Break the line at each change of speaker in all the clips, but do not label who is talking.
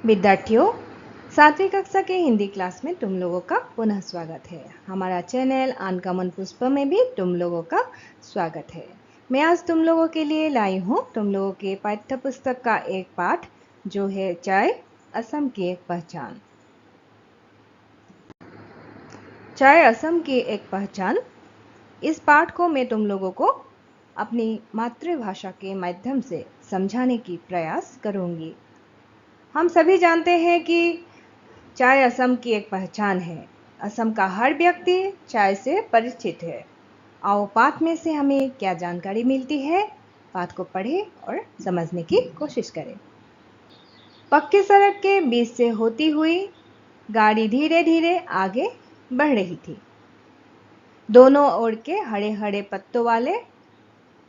विद्यार्थियों, 7वीं कक्षा के हिंदी क्लास में तुम लोगों का पुनः स्वागत है। हमारा चैनल अनकॉमन पुष्प में भी तुम लोगों का स्वागत है। मैं आज तुम लोगों के लिए लाई हूँ तुम लोगों के पाठ्य पुस्तक का एक पाठ जो है चाय असम की एक पहचान। चाय असम की एक पहचान। इस पाठ को मैं तुम लोगों को अपनी मातृभाषा के माध्यम से समझाने की प्रयास करूंगी। हम सभी जानते हैं कि चाय असम की एक पहचान है। असम का हर व्यक्ति चाय से परिचित है। आओ पाठ में से हमें क्या जानकारी मिलती है, पाठ को पढ़ें और समझने की कोशिश करें। पक्की सड़क के बीच से होती हुई गाड़ी धीरे धीरे आगे बढ़ रही थी। दोनों ओर के हरे हरे पत्तों वाले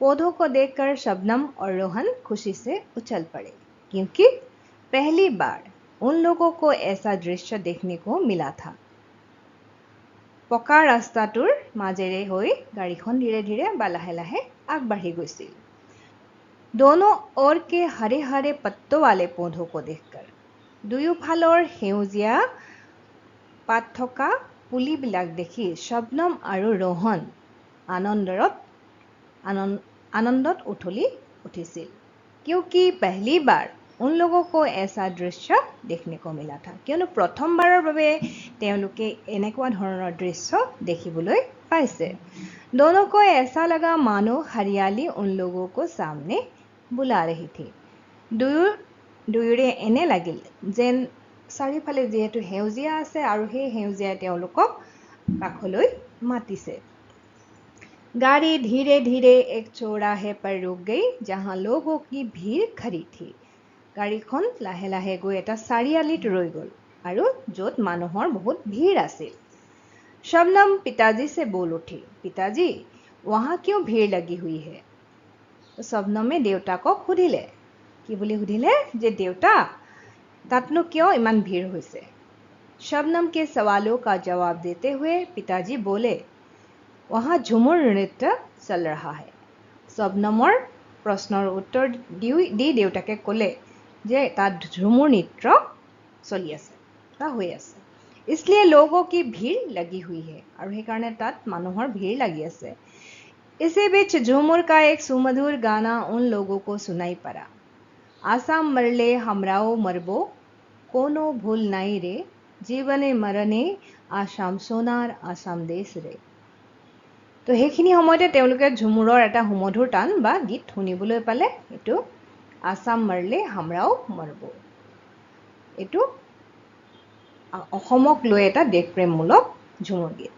पौधों को देखकर शबनम और रोहन खुशी से उछल पड़े, क्योंकि पहली बार उन लोगों को ऐसा दृश्य देखने को मिला था। पका रास्ताटोर মাজেৰে হৈ गाड़ीখন धीरे धीरे বা लाहे लाहे আগবাঢ়ি গৈছিল। दोनों ओर के हरे हरे पत्तों वाले पौधों को देखकर दुयोफाলৰ সেউজীয়া পাত থকা পুলিবিলাক দেখি শবনম আৰু रोहन आनंदत उठली उठिছিল, क्योंकि पहली बार उन लोगों को ऐसा दृश्य देखने को मिला था। कियनो प्रथमबाৰৰ বাবে তেওঁলোকে এনেকুৱা ধৰণৰ दृश्य দেখিবলৈ পাইছে। दोनों को ऐसा लगा मानो हरियाली उन लोगों को सामने बुला रही थी। দুয়োৰে এনে লাগিল যেন চাৰিওফালে যিহেতু সেউজীয়া আছে আৰু সেই সেউজীয়াই তেওঁলোকক কাষলৈ মাতিছে। गाड़ी धीरे धीरे एक चौराहे पर रुक गई जहां लोगों की भीड़ खड़ी थी। गाड़ीখন लाहे लाहे गई এটা চাৰিআলিত ৰৈ গ'ল আৰু য'ত মানুহৰ বহুত भीड़ আছিল। शबनम पिताजी से बोल उठी, पिताजी वहां क्यों भीड़ लगी हुई है? तो शबनमे देउताকক সুধিলে, কি বুলি সুধিলে যে দেউতা তাতনো কিয় ইমান भीड़ হৈছে? शबनम के सवालों का जवाब देते हुए पिताजी बोले, वहां झुमुर नृत्य चल रहा है। शबनমৰ प्रश्नर उत्तर দি দেউতাকে ক'লে যে তাত झुमुर नृत्य चली আছে বা হৈ আছে। इसलिए लोगों की भीड़ लगी हुई है और हे कारणे तात মানুহৰ भीड़ लगी আছে। इसी बीच झुमुर का एक सुमधुर गाना उन लोगों को सुनाई पड़ा। आसाम मरले हमराओ मरबो कोनो भूल नाई रे, जीवने मरणे आसाम सोनार आसाम देश रे। तो সেইখিনি সময়তে তেওঁলোকে ঝুমুৰৰ এটা সুমধুৰ টান বা গীত শুনিবলৈ পালে। এইটো आसाम मरले हमराओ मरबो। এইটো অসমক লৈ এটা দেশপ্ৰেমমূলক झुमुर गीत।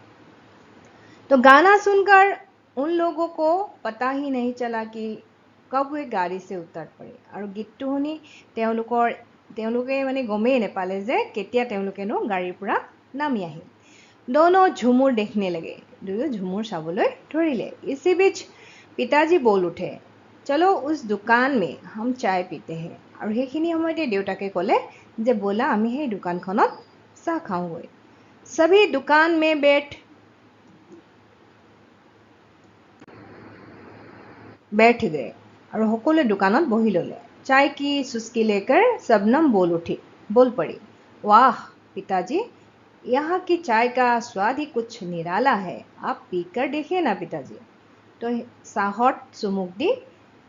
तो गाना सुनकर उन लोगों को पता ही नहीं चला कि कब वे गाड़ी से उतर पड़े। और गीतটো শুনি তেওঁলোকে মানে গমেই নেপালে যে কেতিয়া তেওঁলোকেনো গাড়ীৰ পৰা নামি আহিল। दोनों झुमुर देखने लगे, दुयो झुमुर चाবলৈ ধৰিলে। इसी बीच पिताजी बोल उठे, चलो उस दुकान में हम चाय पीते हैं। और সেইখিনি সময়তে দেউতাকে ক'লে যে बोला আমি সেই দোকানখনত চাহ খাওঁগৈ। सभी दुकान में बैठ गए और সকলোৱে दुकानत বহি ল'লে। चाय की चुस्की लेकर शबनम बोल पड़ी, वाह पिताजी, यहाँ की चाय का स्वाद ही कुछ निराला है, आप पीकर देखिए ना पिताजी। तो চাহত চুমুক দি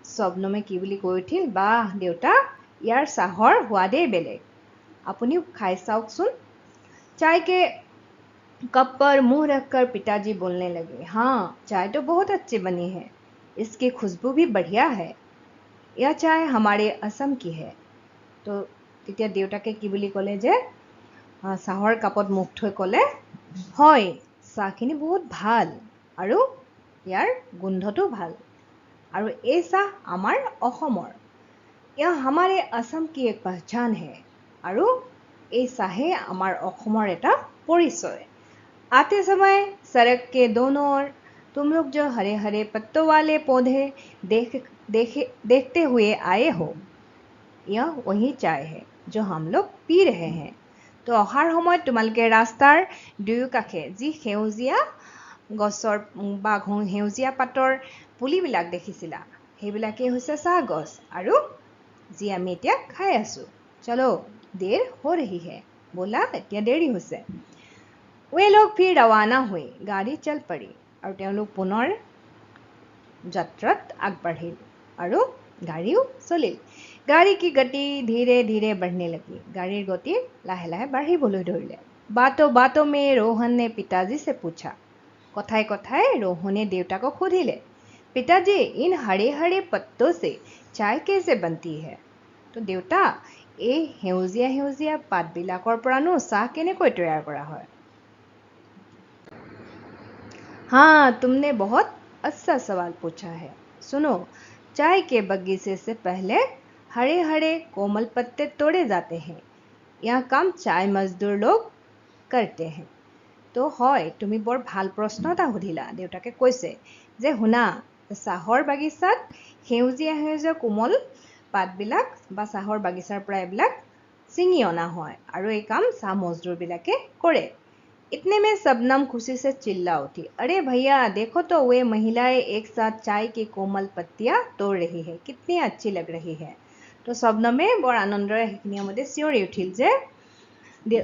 শবনমে কি বুলি কৈ উঠিল, বাহ দেউতা, ইয়াৰ চাহৰ সোৱাদেই বেলেগ, আপুনিও খাই চাওকচোন। चाय के कप पर मुंह रखकर पिताजी बोलने लगे, हाँ चाय तो बहुत अच्छी बनी है, इसकी खुशबू भी बढ़िया है, यह चाय हमारे असम की है। तो তেতিয়া দেউতাকে কি বুলি ক'লে যে চাহৰ কাপত মুখ থৈ ক'লে, হয় চাহখিনি বহুত ভাল আৰু ইয়াৰ গোন্ধটো ভাল, আৰু এই চাহ আমাৰ অসমৰ, यह हमारे असम की एक पहचान है, আৰু এই চাহে আমাৰ অসমৰ এটা পৰিচয়। आते समय सड़क के दोनों ओर तुम लोग जो हरे हरे पत्तों वाले पौधे देखते हुए आए हो, यह वही चाय है जो हम लोग पी रहे हैं। तो অহাৰ সময়ত তোমালোকে ৰাস্তাৰ দুয়ো কাষে যি সেউজীয়া গছৰ বা সেউজীয়া পাতৰ পুলিবিলাক দেখিছিলা, সেইবিলাকেই হৈছে চাহ গছ আৰু যি আমি এতিয়া খাই আছো। চলো देर हो रही है। बोला এতিয়া দেৰি হৈছে। वे लोग फिर रवाना हुए। गाड़ी चल पड़ी और তেওঁলোক পুনৰ যাত্ৰাত আগবাঢ়িল আৰু গাড়ীও চলিল। गाड़ी की गति धीरे धीरे बढ़ने लगी। गाड़ीर गति लाहे लाहे बढ़िবলৈ ধৰিলে। बातों बातों में रोहन ने पिताजी से पूछा। कथाए कथाए रोहने देवता को सुधिले, पिताजी इन हरे हरे पत्तों से चाय कैसे बनती है? तो देवता এই সেউজীয়া সেউজীয়া পাতবিলাকৰ পৰানো চাহ কেনেকৈ তৈয়াৰ কৰা হয়? हाँ, तुमने बहुत अच्छा सवाल पूछा है। सुनो, चाय के बगीचे से पहले हरे हरे कोमल पत्ते तोड़े जाते हैं। यह काम चाय मजदूर लोग करते हैं। तो হয়, তুমি বৰ ভাল প্ৰশ্ন এটা সুধিলা। দেউতাকে কৈছে যে শুনা, চাহৰ বাগিচাত সেউজীয়া সেউজীয়া কোমল পাতবিলাক বা চাহৰ বাগিচাৰ পৰা এইবিলাক ছিঙি অনা হয় আৰু এই কাম চাহ মজদুৰবিলাকে কৰে। इतने में शबनम खुशी से चिल्ला उठी, अरे भैया देखो तो वे महिलाएं एक साथ चाय की कोमल पत्तियां तोड़ रही है, कितनी अच्छी लग रही है। तो शबनमे বৰ আনন্দৰে সেইখিনিৰ চিঞৰি উঠিল যে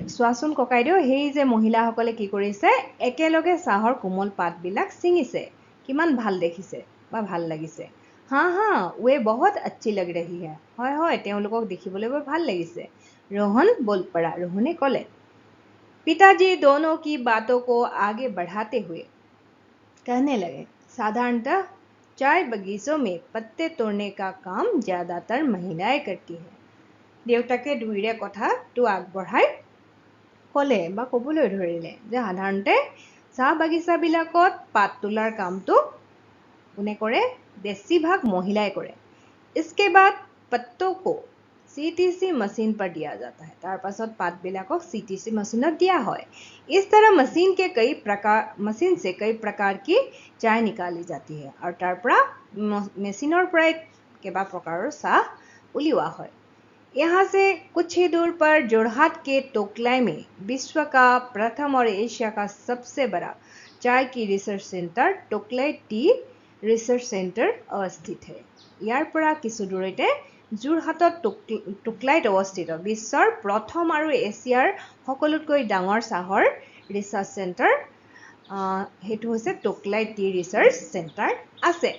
চোৱাচোন ককাইদেউ, সেই যে মহিলাসকলে কি কৰিছে, একেলগে চাহৰ কোমল পাতবিলাক ছিঙিছে, কিমান ভাল দেখিছে বা ভাল লাগিছে। हाँ हाँ, वे बहुत अच्छी लग रही है। হয় হয়, তেওঁলোকক দেখিবলৈ বৰ ভাল লাগিছে। रोहन बोल पड़ा। रोहने ক'লে, पिताजी दोनों की बातों को आगे बढ़ाते हुए कहने लगे, साधारणतः चाय बगीचों में पत्ते तोड़ने का काम ज्यादातर महिलाएं करती हैं। देवताके दुइरे কথাটো আগবঢ়াই ক'লে বা ক'বলৈ ধৰিলে যে সাধাৰণতে চাহ বাগিচাবিলাকত পাত তোলাৰ কামটো কোনে কৰে? বেছিভাগ মহিলাই কৰে। इसके बाद पत्तों को CTC मशीन पर दिया जाता है। तार पाছত पातবিলাকক CTC मशीनत दिया है। इस तरह मशीन से कई प्रकार की चाय निकाली जाती है और तार পৰা মেচিনৰ পৰাই কেইবা প্ৰকাৰৰ চাহ উলিওৱা হয়। यहाँ से कुछ ही दूर पर जोरहाट के टोकलाई में विश्व का प्रथम और एशिया का सबसे बड़ा चाय की research centre Tocklai tea research centre अवस्थित है। ইয়াৰ পৰা কিছু দূৰতে যোৰহাটত টুকলাইত অৱস্থিত বিশ্বৰ প্ৰথম আৰু এছিয়াৰ সকলোতকৈ ডাঙৰ চাহৰ ৰিচাৰ্চ চেণ্টাৰ হেতু হৈছে টুকলাই টি ৰিচাৰ্চ চেণ্টাৰ আছে।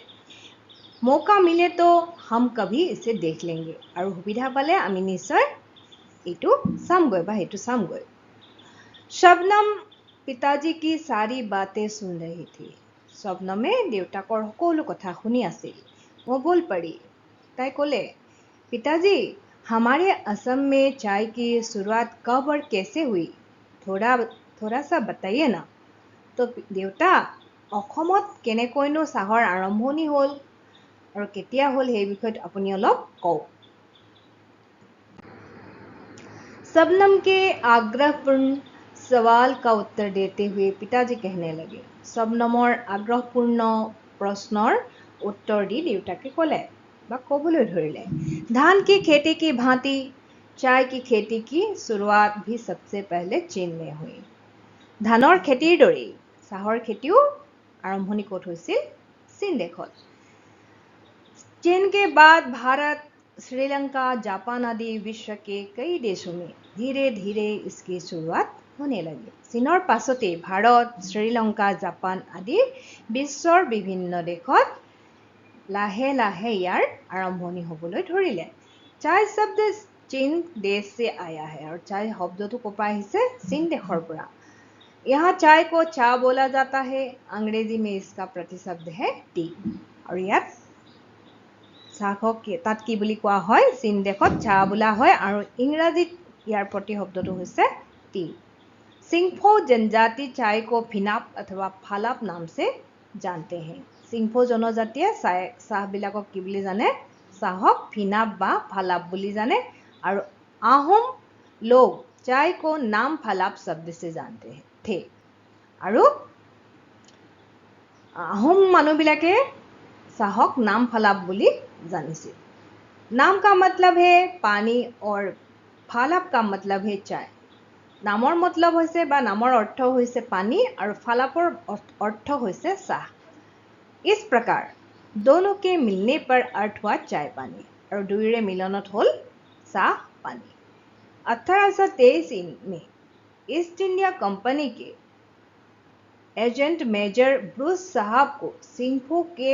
मौका मिले तो हम कभी इसे देख लेंगे और सुविधा पाले आमी निश्चय एटू सामगৈ बा हेतु सामगৈ। शबनम पिताजी की सारी बातें सुन रही थी। शबनमे देवताকৰ সকলো কথা শুনি আছিল। वो बोल पड़ी। ताई कोले, पिताजी हमारे असम में चाय की शुरुआत कब और कैसे हुई? थोड़ा सा बताइए ना। तो देवता, অসমত কেনেকৈনো চাহৰ আৰম্ভণি হ'ল और केতিয়া হ'ল সেই বিষয়ত আপুনি অলপ কওক। शबनम के आग्रहपूर्ण सवाल का उत्तर देते हुए पिताजी कहने लगे। शबनমৰ आग्रहपूर्ण प्रश्नर उत्तर दी देवताके ক'লে বা ক'বলৈ ধৰিলে, धान की खेती की भांति चाय की खेती की शुरुआत भी सबसे पहले चीन में हुई। धाনৰ খেতিৰ দৰেই চাহৰ খেতিও আৰম্ভণি ক'ত হৈছিল? চীন দেশত। चीन के बाद भारत, श्रीलंका, जापान आदि विश्व के कई देशों में धीरे धीरे इसकी शुरुआत होने लगी। चीনৰ पाছতে भारत, श्रीलंका, जापान आदि विश्वर विभिन्न देशत लाहे लाहे यार आरंभणि होবলৈ ধৰিলে। चाय शब्द चीन देश से आया है और चाय शब्दটো ক'ৰ আহিছে? चीन देशৰ পৰা। यहाँ चाय को चा बोला जाता है। अंग्रेजी में इसका प्रतिशब्द है टी और ইয়াত চাহক তাত কি বুলি কোৱা হয়? চীন দেশত চাহ বোলা হয় আৰু ইংৰাজীত ইয়াৰ প্ৰতিশব্দটো হৈছে टी। सिंगफो जनजाति चाय को फिनाप अथवा फालाप नाम से जानते हैं। सिंगफो जनजातिয়ে চাহবিলাকক কি বুলি জানে? চাহক फिनाप বা फालाप বুলি জানে और आहम लोग चाय को नाम फालाप शब्द से जानते थे। আৰু आहम মানুহবিলাকে चाहक नाम फालाप बुली जानिছিল। नाम का मतलब है पानी और फालाप का मतलब है चाय। नामर मतलब होइसे बा नामर अर्थ होइसे पानी और फालापर अर्थ होइसे चाह। इस प्रकार दोनों के मिलने पर अर्थ हुआ चाय पानी और दुइरे मिलनत होल चाह पानी। 1823 में ईस्ट इंडिया कंपनी के एजेंट मेजर ब्रूस साहब को सिंघफो के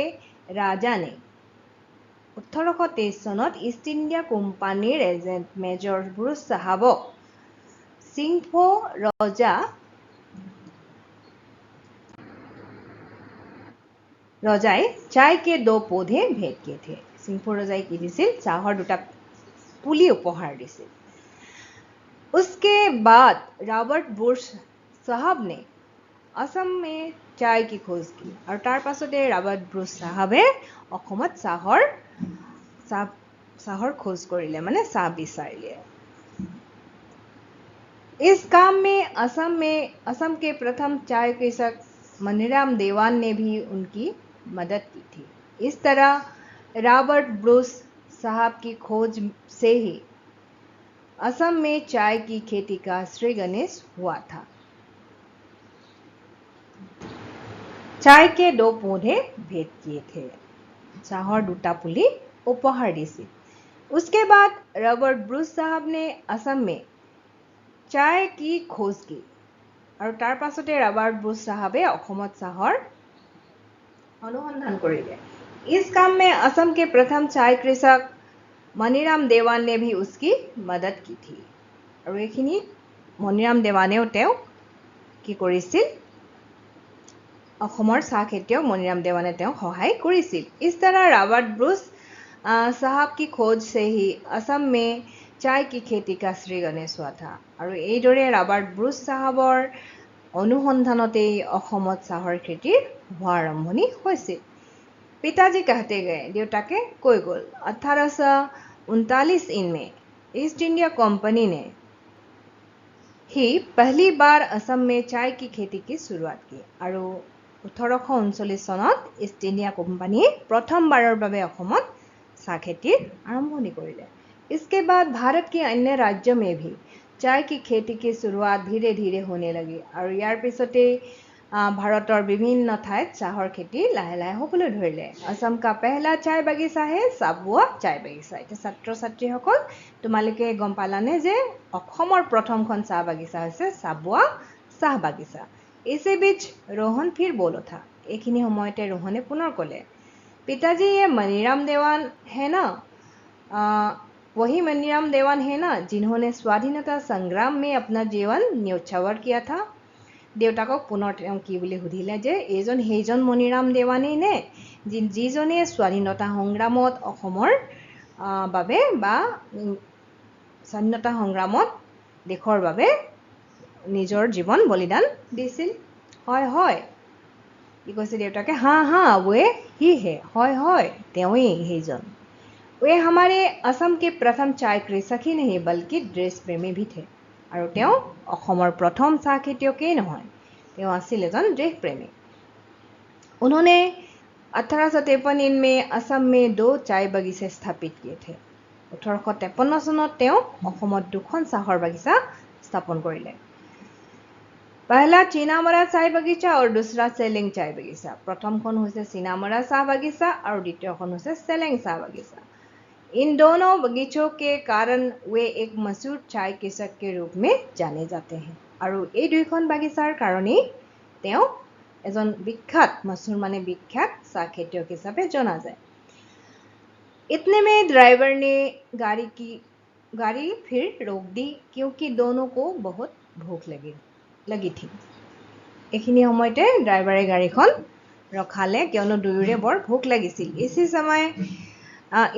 राजा ने 1823 চনত ইষ্ট ইণ্ডিয়া কোম্পানীৰ এজেণ্ট মেজৰ ব্ৰুচ চাহাবক সিংফো रजाई चाय के 2 पौधे भेंट किए थे। सिंघफो रजाई की दिसिल चाहर 2टा पुली उपहार दिसिल। उसके बाद रॉबर्ट ब्रुस साहब ने असम में चाय की खोज की और तार पाछते रॉबर्ट ब्रुस साहबे অসমত চাহৰ खोज करिले माने चाह विचारिले। इस काम में असम के प्रथम चाय कृषक मनीराम देवान ने भी उनकी मदद की थी। इस तरह रॉबर्ट ब्रुस साहब की खोज से ही असम में चाय की खेती का श्री गणेश हुआ था। चाय के 2 पौधे भेंट किए थे, चाहर 2टा पुली उपहार दिसिल। उसके बाद रॉबर्ट ब्रुस साहब ने असम में चाय की खोज की और तार पाछते रॉबर्ट ब्रुस साहबे অসমত চাহৰ अनुसंधान करिले। इस काम में असम के प्रथम चाय कृषक मनीराम देवान ने भी उसकी मदद की थी और এইখিনি मनीराम देवानेও তেওঁ কি কৰিছিল অসমৰ চাহ খেতিয়ক मनीराम देवाने তেওঁ সহায় কৰিছিল। इस तरह रॉबर्ट ब्रुस साहब की खोज से ही असम में चाय की खेती का श्री गणेश हुआ था और এইদৰে रॉबर्ट ब्रुस साहबर অনুসন্ধানতেই অসমত চাহৰ খেতিৰ হোৱা আৰম্ভণি হৈছিল। पिताजी कहते गए, देवताके কৈ গ'ল। 1839 में ईस्ट इंडिया कंपनी ने ही पहली बार असम में चाय की खेती की शुरुआत की और 1839 চনত ईस्ट इंडिया कंपनी प्रथमबाৰৰ বাবে অসমত চাহ খেতিৰ আৰম্ভণি কৰিলে। इसके बाद भारत के अन्य राज्यों में भी चाय की खेती की शुरुआत धीरे धीरे होने लगी और यार पिछते भारतर विभिन्न ठाईत चाहर खेती लाहे लाहे होबले धरिले। असम का पहला चाय बगीचा है साबुआ चाय बगीचा। এতিয়া ছাত্ৰ ছাত্ৰীসকল তোমালোকে গম পালানে যে অসমৰ প্ৰথমখন চাহ বাগিচা হৈছে সাবুয়া চাহ বাগিচা। इसी बीच रोहन फिर बोलो था। এইখিনি সময়তে रोहने पुनर ক'লে, पिताजी ये मनीराम देवान है ना, वही मनीराम देवान है ना जिन्होंने स्वाधीनता संग्राम में अपना जीवन न्यौछावर किया था। देवताকক पुनर কি বুলি সুধিলে যে এইজন সেইজন মণিৰাম দেৱানেই নে যিজনে স্বাধীনতা সংগ্ৰামত অসমৰ বাবে বা স্বাধীনতা সংগ্ৰামত দেশৰ বাবে নিজৰ জীবন বলিদান দিছিল। হয় হয় কি কৈছে দেউতাকে, हाँ हाँ वे ही है, হয় হয় তেওঁই সেইজন। वे हमारे असम के प्रथम चाय कृषक ही नहीं बल्कि ड्रेस प्रेमी भी थे और তেওঁ অসমৰ প্ৰথম চাহ খেতিয়কেই নহয়, তেওঁ আছিল এজন দেশ প্ৰেমী। उन्होंने 1853 में असम में 2 चाय बगीचे स्थापित किए थे। 1853 চনত তেওঁ অসমত 2খন চাহৰ বাগিচা স্থাপন কৰিলে। पहला चीनामरा चाय बगीचा और दूसरा सेलेंग चाय बगीचा। प्रथमখন হৈছে चीनामरा चाय बगीचा और द्वितीयখন হৈছে सेलेंग चाय बगीचा। इन दोनों बगीचों के कारण वे एक मशहूर चाय कृषक के रूप में जाने जाते हैं और এই দুইখন বাগিচাৰ কাৰণেই তেওঁ এজন বিখ্যাত मशहूर माने विख्यात चाय खेतियक हिसाबे जाना जाए। इतने में ड्राइवर ने गाड़ी फिर रोक दी क्योंकि दोनों को बहुत भूख लगी थी। এইখিনি সময়তে ড্ৰাইভাৰে গাড়ীখন ৰখালে কিয়নো দুয়োৰে বৰ ভোক লাগিছিল।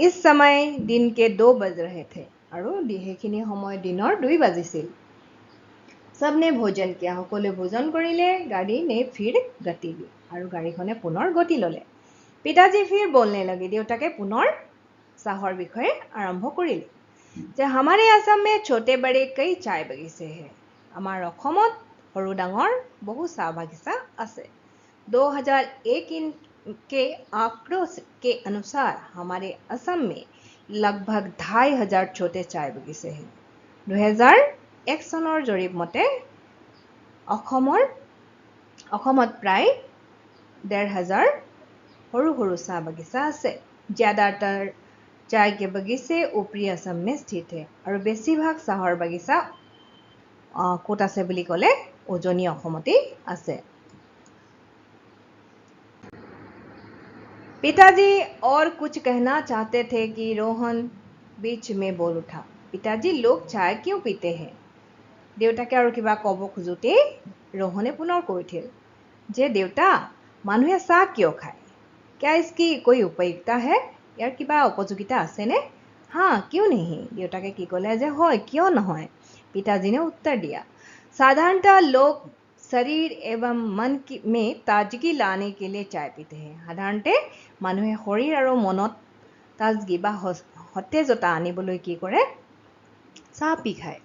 इस समय दिन के 2 बज रहे थे और সেইখিনি সময় দিনৰ 2 বাজিছিল। सबने भोजन किया, সকলোৱে भोजन কৰিলে। गाड़ी ने फिर गति ली और गाड़ीखने पुनर गति लले। पिताजी फिर बोलने लगे, देवताके पुनर चाहर विषय आरंभ करिले जे हमारे असम में छोटे बड़े कई चाय बगीचे हैं। हमार অসমত সৰু ডাঙৰ বহু চাহ বাগিচা আছে। 2001 के आंकड़ों के अनुसार हमारे असम में लगभग 2500 छोटे चाय बगीचे हैं। 2001 চনৰ জৰীপ মতে অসমত প্ৰায় 1500 সৰু সৰু চাহ বাগিচা আছে। ज़्यादातर चाय के बगीचे ऊपरी असम में स्थित है और बेছিভাগ চাহৰ বাগিচা ক'ত আছে বুলি ক'লে উজনি অসমতেই আছে। पिताजी और कुछ कहना चाहते थे कि रोहन बीच में बोल उठा, पिताजी लोग चाय क्यों पीते हैं? देउताके আৰু কিবা ক'ব খোজোতেই रोहने पुনৰ কৈ উঠিল যে देउता মানুহে চাহ কিয় খায়? क्या इसकी कोई उपयोगिता है? यार किबा उपयोगिता আছে ने? हाँ क्यों नहीं? देउताके की ক'লে যে হয় क्यों নহয়? पिताजी ने उत्तर दिया, साधारणतः लोग शरीर एवं मन में ताजगी लाने के लिए चाय पीते हैं। साधारणতে মানুহে শৰীৰ আৰু মনত ताजगी বা সতেজতা আনিবলৈ কি কৰে? চাহ পি খায়।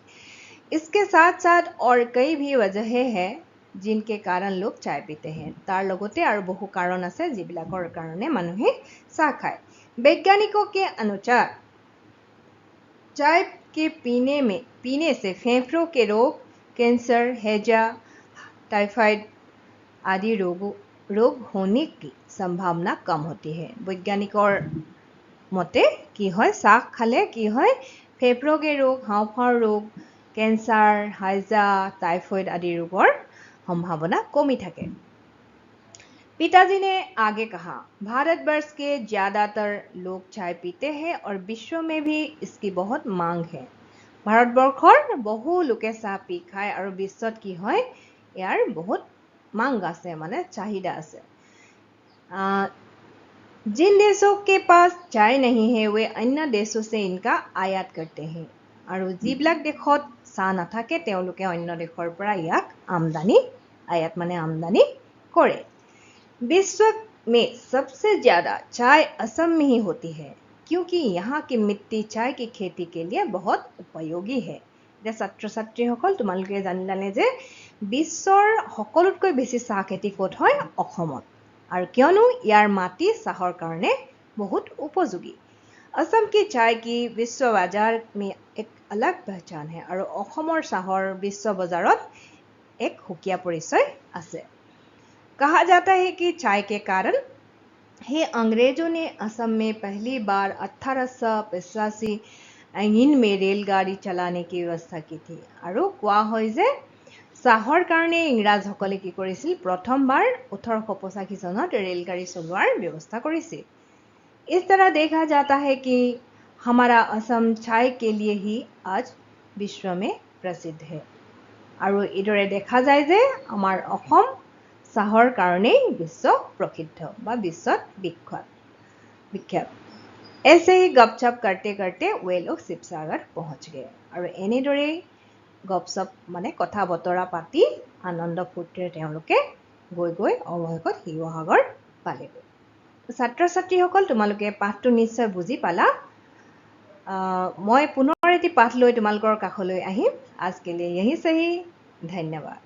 इसके साथ साथ और कई भी वजहें हैं जिनके कारण लोग चाय पीते हैं। तार लगते और बहु कारण আছে যিবিলাকৰ কাৰণে মানুহে চাহ খায়। वैज्ञानिकों के अनुसार चाय के पीने से फेफड़ों के रोग, कैंसर, हैजा, टाइफाइड आदि रोग होने की संभावना कम होती है। वैज्ञानिकों मते की হয় চাহ খালে কি হয় फेफड़ों के रोग, हाঁওফাঁওৰ रोग, कैंसर, हाइजा, टाइफाइड आदि रोगों संभावना कमी থাকে। पिताजी ने आगे कहा, भारतवर्ष के ज्यादातर लोग चाय पीते हैं और विश्व में भी इसकी बहुत मांग है। ভাৰতবৰ্ষৰ বহু লোকে চাহ পি খায় আৰু বিশ্বত কি হয় ইয়াৰ বহুত मांग আছে মানে চাহিদা আছে। जिन देशों के पास चाय नहीं है वे अन्य देशों से इनका आयात करते हैं আৰু যিবিলাক দেশত চাহ নাথাকে তেওঁলোকে অন্য দেশৰ পৰা ইয়াক আমদানি आयात মানে আমদানি কৰে। विश्व में सबसे ज्यादा चाय असम में ही होती है क्योंकि यहाँ की मिट्टी चाय की खेती के लिए बहुत उपयोगी है। ছাত্ৰ ছাত্ৰীসকল তোমালোকে জানিলানে যে বিশ্বৰ সকলোতকৈ বেছি চাহ খেতি ক'ত হয়? অসমত। আৰু কিয়নো ইয়াৰ মাটি চাহৰ কাৰণে बहुत उपयोगी। असम की चाय की विश्व बाजार में एक अलग पहचान है और অসমৰ চাহৰ विश्व बाजारत एक সুকীয়া পৰিচয় আছে। कहा जाता है कि चाय के कारण ही अंग्रेजों ने असम में पहली बार 1885 में रेलगाड़ी चलाने की व्यवस्था की थी। আৰু কোৱা হয় যে চাহৰ কাৰণে ইংৰাজসকলে কি কৰিছিল প্ৰথমবাৰ 1885 চনত रेलगाड़ी चलोৱাৰ व्यवस्था কৰিছিল। इस तरह देखा जाता है कि हमारा असम चाय के लिए ही आज विश्व में प्रसिद्ध है। আৰু इदरे देखा जाए जे আমাৰ অসম চাহৰ কাৰণে विश्व प्रसिद्ध বা বিশ্বত विख्यात। ऐसे ही गपशप करते करते वे लोग शिवसागर पहुंच गए और এনেদৰে गपशप माने कथा बतरा पाती आनंद फूर्तिरे তেওঁলোকে গৈ গৈ অৱশেষত শিৱসাগৰ পালেগৈ। ছাত্ৰ ছাত্ৰীসকল তোমালোকে পাঠটো নিশ্চয় বুজি পালা। মই পুনৰ এটি পাঠ লৈ তোমালোকৰ কাষলৈ আহিম। आज के लिए यही सही। धन्यवाद।